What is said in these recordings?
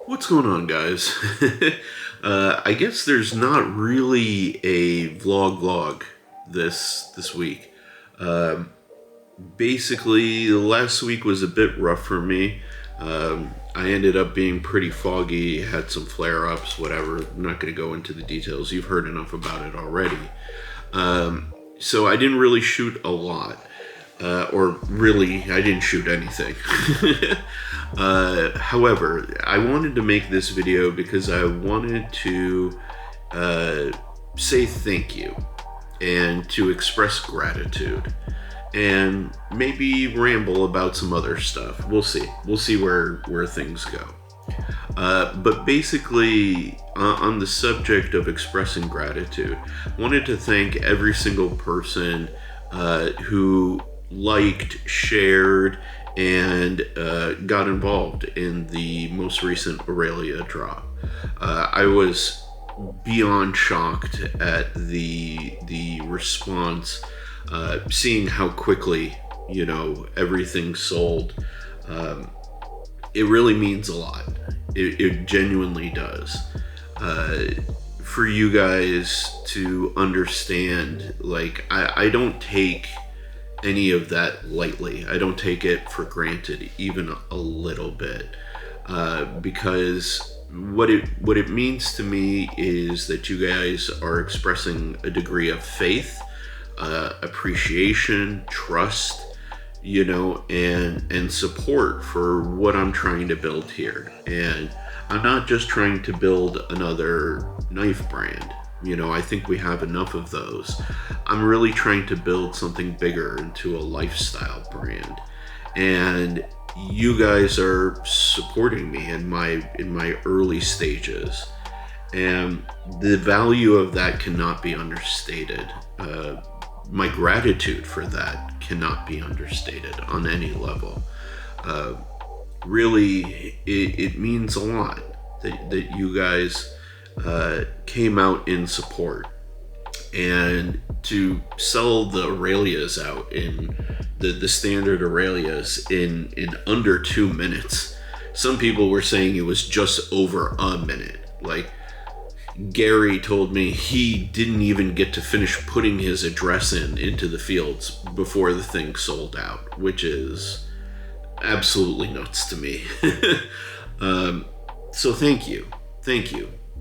What's going on, guys? I guess there's not really a vlog this week. Um, Basically, last week was a bit rough for me. I ended up being pretty foggy, had some flare-ups, whatever. I'm not going to go into the details. You've heard enough about it already. So I didn't really shoot a lot. Or really, I didn't shoot anything. However, I wanted to make this video because I wanted to say thank you and to express gratitude and maybe ramble about some other stuff. We'll see. We'll see where things go. But basically, on the subject of expressing gratitude, I wanted to thank every single person who liked, shared, and got involved in the most recent Aurelia drop. I was beyond shocked at the response, seeing how quickly everything sold. It really means a lot. It genuinely does. For you guys to understand, like, I don't take any of that lightly. I don't take it for granted, even a little bit, because what it means to me is that you guys are expressing a degree of faith, appreciation, trust, and support for what I'm trying to build here. And I'm not just trying to build another knife brand. I think we have enough of those. I'm really trying to build something bigger into a lifestyle brand. And you guys are supporting me in my early stages. And the value of that cannot be understated. My gratitude for that cannot be understated on any level. Really, it means a lot that you guys came out in support. And to sell the Aurelias out in the standard Aurelias in under 2 minutes. Some people were saying it was just over a minute. Like, Gary told me he didn't even get to finish putting his address into the fields before the thing sold out, which is absolutely nuts to me. So thank you.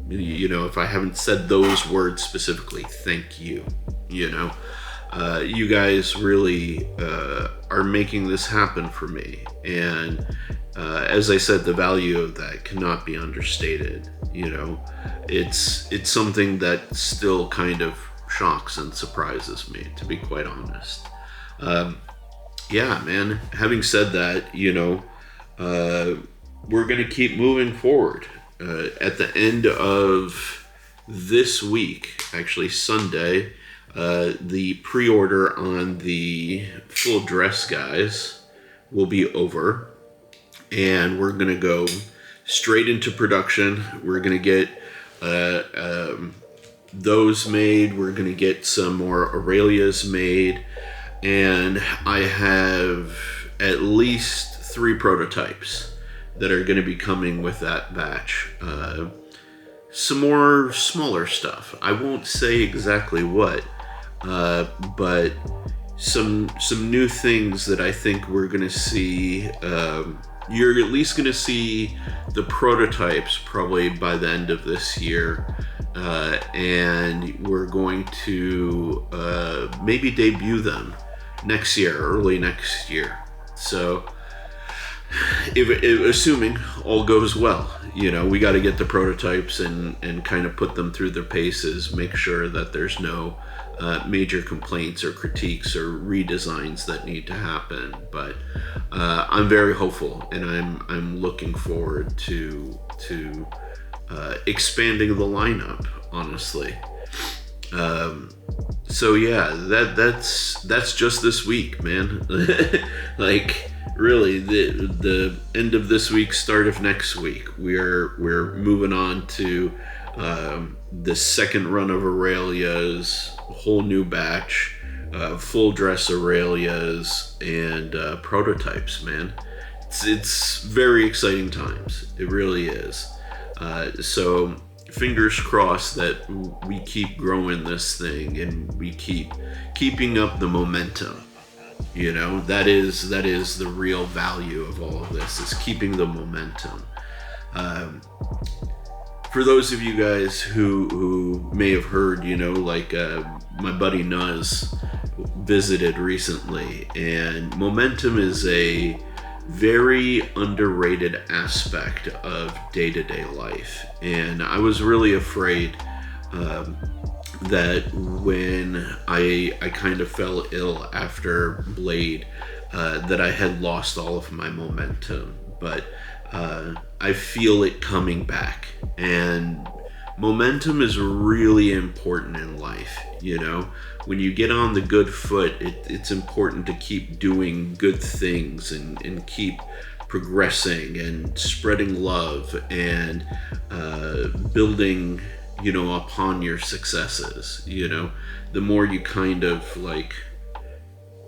If I haven't said those words specifically, thank you. You guys really are making this happen for me. And as I said, the value of that cannot be understated. It's something that still kind of shocks and surprises me, to be quite honest. Yeah, man. Having said that, we're going to keep moving forward. At the end of this week, actually Sunday, the pre-order on the full dress guys will be over, and we're going to go straight into production. We're going to get those made. We're going to get some more Aurelias made, and I have at least 3 prototypes that are going to be coming with that batch. Some more smaller stuff. I won't say exactly what, but some new things that I think we're going to see. You're at least going to see the prototypes probably by the end of this year, and we're going to maybe debut them next year, early next year. So, if assuming all goes well, we got to get the prototypes and kind of put them through their paces, make sure that there's no major complaints or critiques or redesigns that need to happen. But I'm very hopeful, and I'm looking forward to expanding the lineup, honestly. So yeah, that's just this week, man. Like, really, the end of this week, start of next week, we're moving on to the second run of Aurelias, whole new batch, full dress Aurelias, and prototypes, man. It's very exciting times. It really is. So fingers crossed that we keep growing this thing and we keeping up the momentum. You know, that is the real value of all of this, is keeping the momentum. For those of you guys who may have heard, you know, like my buddy Nuz visited recently, and momentum is a very underrated aspect of day-to-day life. And I was really afraid that when I kind of fell ill after Blade, that I had lost all of my momentum. But I feel it coming back, and momentum is really important in life. You know, when you get on the good foot, it's important to keep doing good things and keep progressing and spreading love and building, you know, upon your successes. You know, the more you kind of like,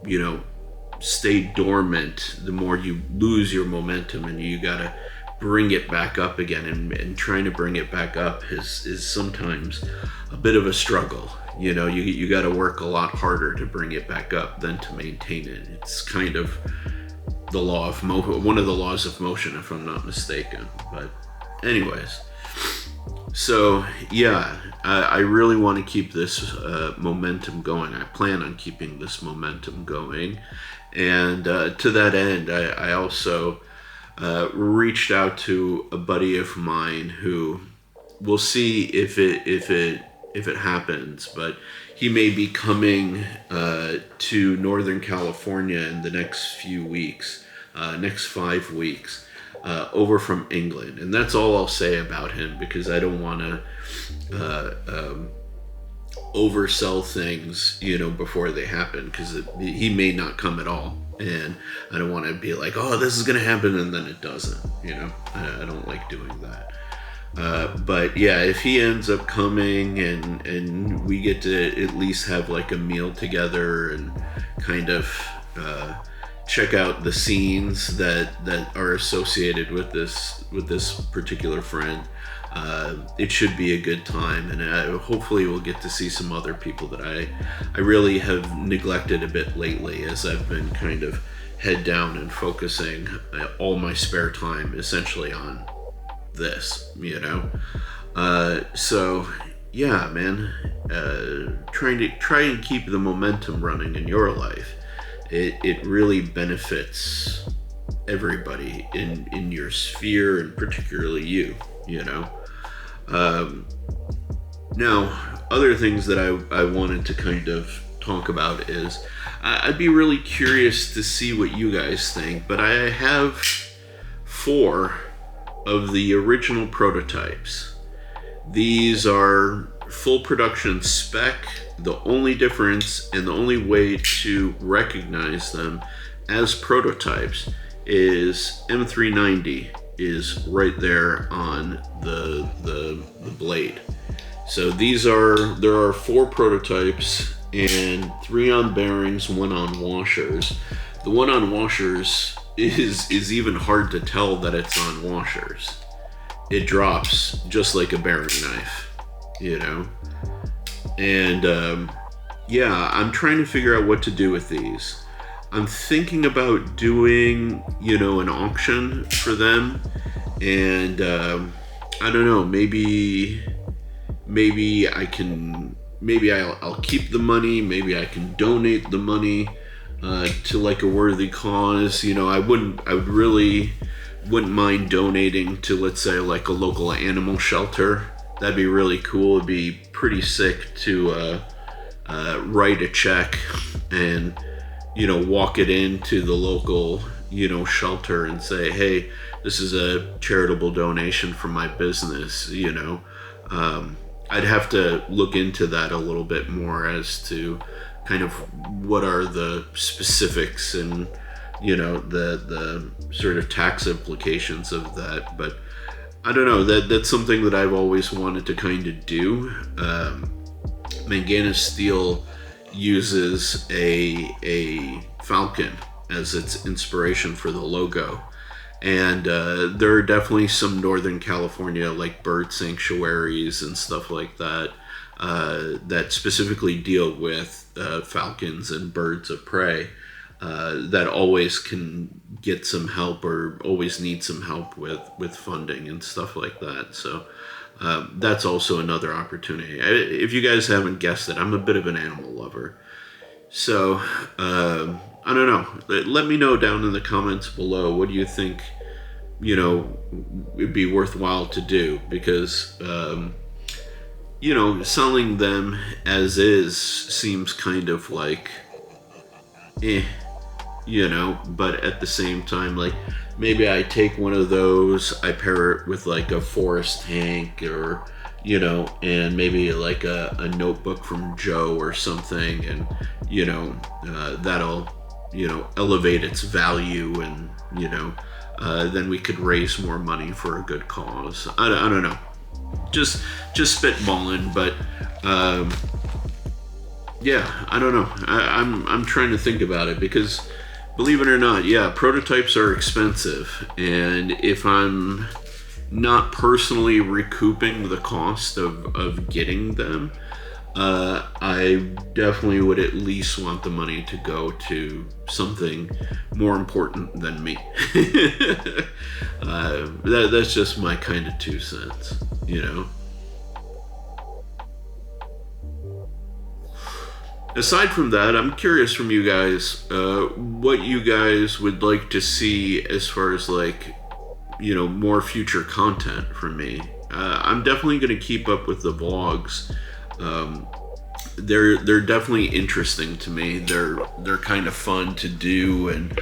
you know, stay dormant, the more you lose your momentum, and you gotta bring it back up again. And trying to bring it back up is sometimes a bit of a struggle. You know, you gotta work a lot harder to bring it back up than to maintain it. It's kind of the law of one of the laws of motion, if I'm not mistaken. But anyways, so yeah, I really want to keep this momentum going. I plan on keeping this momentum going. And to that end, I also reached out to a buddy of mine who, we'll see if it happens, but he may be coming to Northern California in the next few weeks, next 5 weeks, over from England. And that's all I'll say about him, because I don't want to oversell things, you know, before they happen, because he may not come at all, and I don't want to be like, oh, this is gonna happen, and then it doesn't. You know, I don't like doing that. But yeah, if he ends up coming and we get to at least have like a meal together and kind of check out the scenes that are associated with this particular friend, it should be a good time. And hopefully we'll get to see some other people that I really have neglected a bit lately, as I've been kind of head down and focusing all my spare time essentially on this, you know. So yeah, man, try and keep the momentum running in your life. It really benefits everybody in your sphere, and particularly you know. Now, other things that I wanted to kind of talk about is, I'd be really curious to see what you guys think, but I have 4 of the original prototypes. These are full production spec. The only difference and the only way to recognize them as prototypes is M390 is right there on the blade. So there are 4 prototypes, and 3 on bearings, 1 on washers. The 1 on washers is even hard to tell that it's on washers. It drops just like a bearing knife, you know. And yeah, I'm trying to figure out what to do with these. I'm thinking about doing, you know, an auction for them, and I don't know, maybe I'll keep the money, maybe I can donate the money to like a worthy cause. You know, I really wouldn't mind donating to, let's say, like a local animal shelter. That'd be really cool. It'd be pretty sick to write a check and, you know, walk it into the local, you know, shelter and say, hey, this is a charitable donation from my business, you know. I'd have to look into that a little bit more as to kind of what are the specifics and, you know, the sort of tax implications of that. But I don't know, that's something that I've always wanted to kind of do. Manganese Steel uses a falcon as its inspiration for the logo, And there are definitely some Northern California, like bird sanctuaries and stuff like that, that specifically deal with falcons and birds of prey, that always can get some help or always need some help with funding and stuff like that. So that's also another opportunity. If you guys haven't guessed it, I'm a bit of an animal lover. So I don't know. Let me know down in the comments below. What do you think, it'd be worthwhile to do? Because, selling them as is seems kind of like, but at the same time, like, maybe I take one of those, I pair it with like a forest tank, or, and maybe like a notebook from Joe or something, and, that'll, elevate its value, and, then we could raise more money for a good cause. I don't know. Just spitballing, but, yeah, I don't know. I'm trying to think about it, because believe it or not, yeah, prototypes are expensive, and if I'm not personally recouping the cost of getting them, I definitely would at least want the money to go to something more important than me. That's just my kind of 2 cents, Aside from that, I'm curious from you guys, what you guys would like to see as far as like, more future content from me. I'm definitely going to keep up with the vlogs. They're definitely interesting to me. They're kind of fun to do, and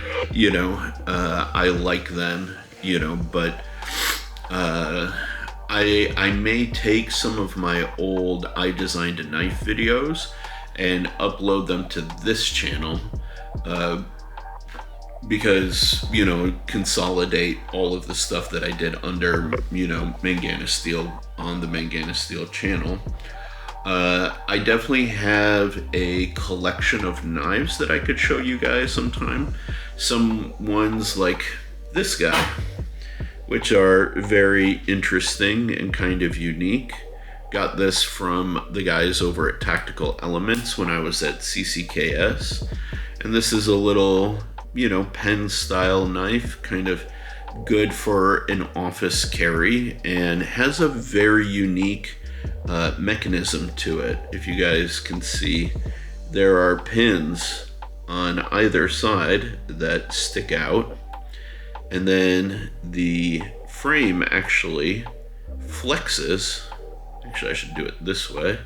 I like them. But I may take some of my old I Designed a Knife videos and upload them to this channel, because, consolidate all of the stuff that I did under, Mangana Steel on the Mangana Steel channel. I definitely have a collection of knives that I could show you guys sometime. Some ones like this guy, which are very interesting and kind of unique. Got this from the guys over at Tactical Elements when I was at CCKS. And this is a little, pen style knife, kind of good for an office carry, and has a very unique mechanism to it. If you guys can see, there are pins on either side that stick out, and then the frame actually flexes. Actually, I should do it this way.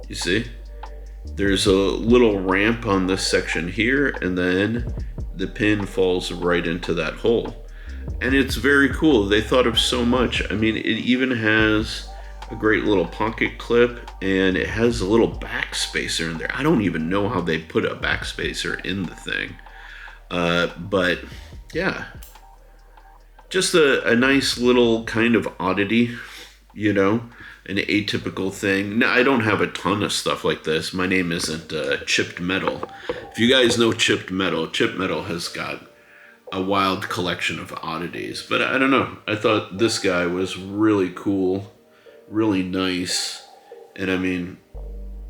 You see? There's a little ramp on this section here, and then the pin falls right into that hole. And it's very cool. They thought of so much. I mean, it even has a great little pocket clip, and it has a little backspacer in there. I don't even know how they put a backspacer in the thing. But yeah, just a nice little kind of oddity, an atypical thing. Now, I don't have a ton of stuff like this. My name isn't Chipped Metal. If you guys know Chipped Metal has got a wild collection of oddities. But I don't know. I thought this guy was really cool, really nice. And I mean,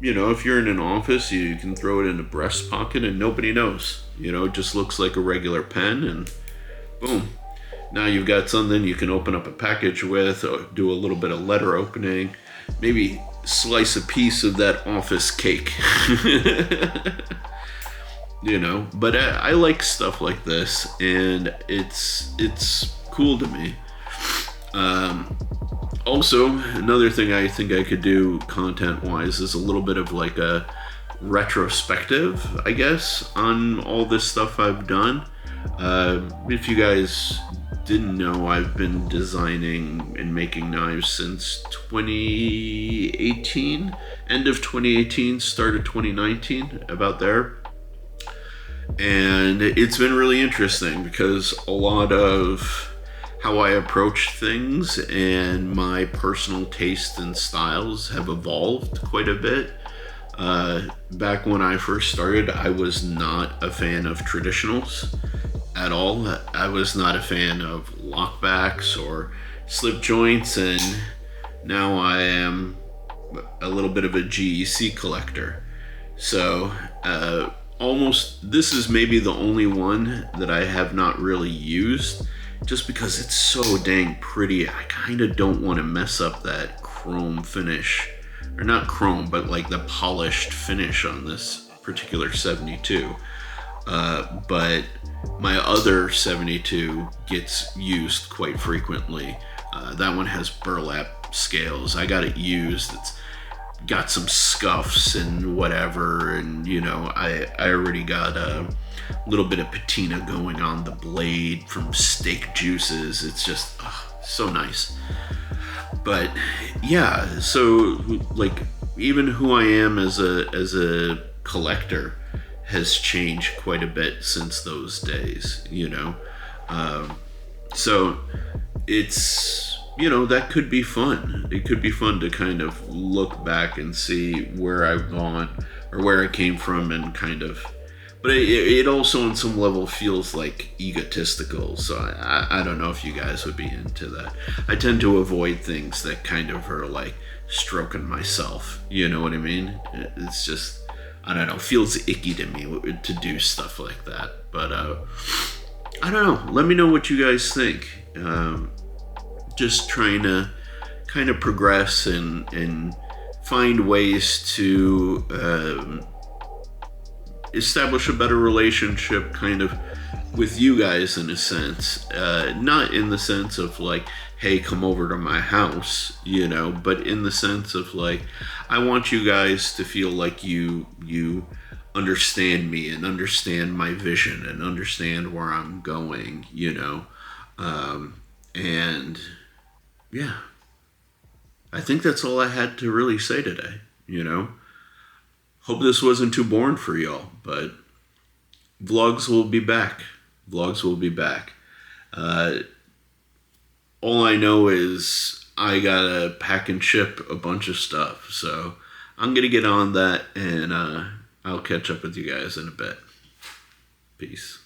if you're in an office, you can throw it in a breast pocket and nobody knows. It just looks like a regular pen, and boom. Now you've got something you can open up a package with, or do a little bit of letter opening, maybe slice a piece of that office cake. But I like stuff like this, and it's cool to me. Also, another thing I think I could do content-wise is a little bit of like a retrospective, I guess, on all this stuff I've done. If you guys didn't know, I've been designing and making knives since 2018, end of 2018, start of 2019, about there. And it's been really interesting because a lot of how I approach things and my personal taste and styles have evolved quite a bit. Back when I first started, I was not a fan of traditionals. at all. I was not a fan of lockbacks or slip joints, and now I am a little bit of a GEC collector. So, almost, this is maybe the only one that I have not really used, just because it's so dang pretty. I kind of don't want to mess up that chrome finish, or not chrome, but like the polished finish on this particular 72. But my other 72 gets used quite frequently. That one has burlap scales. I got it used. It's got some scuffs and whatever, and I already got a little bit of patina going on the blade from steak juices. It's just so nice. But yeah, so like even who I am as a collector has changed quite a bit since those days. So it's that could be fun. It could be fun to kind of look back and see where I've gone or where I came from, and kind of, but it also on some level feels like egotistical. So I don't know if you guys would be into that. I tend to avoid things that kind of are like stroking myself. You know what I mean? It's just, I don't know, feels icky to me to do stuff like that. But I don't know. Let me know what you guys think. Just trying to kind of progress and find ways to establish a better relationship kind of with you guys, in a sense. Not in the sense of like, hey, come over to my house, but in the sense of like, I want you guys to feel like you understand me and understand my vision and understand where I'm going, and yeah, I think that's all I had to really say today. Hope this wasn't too boring for y'all, but vlogs will be back. Vlogs will be back. All I know is I gotta pack and ship a bunch of stuff, so I'm gonna get on that, and I'll catch up with you guys in a bit. Peace.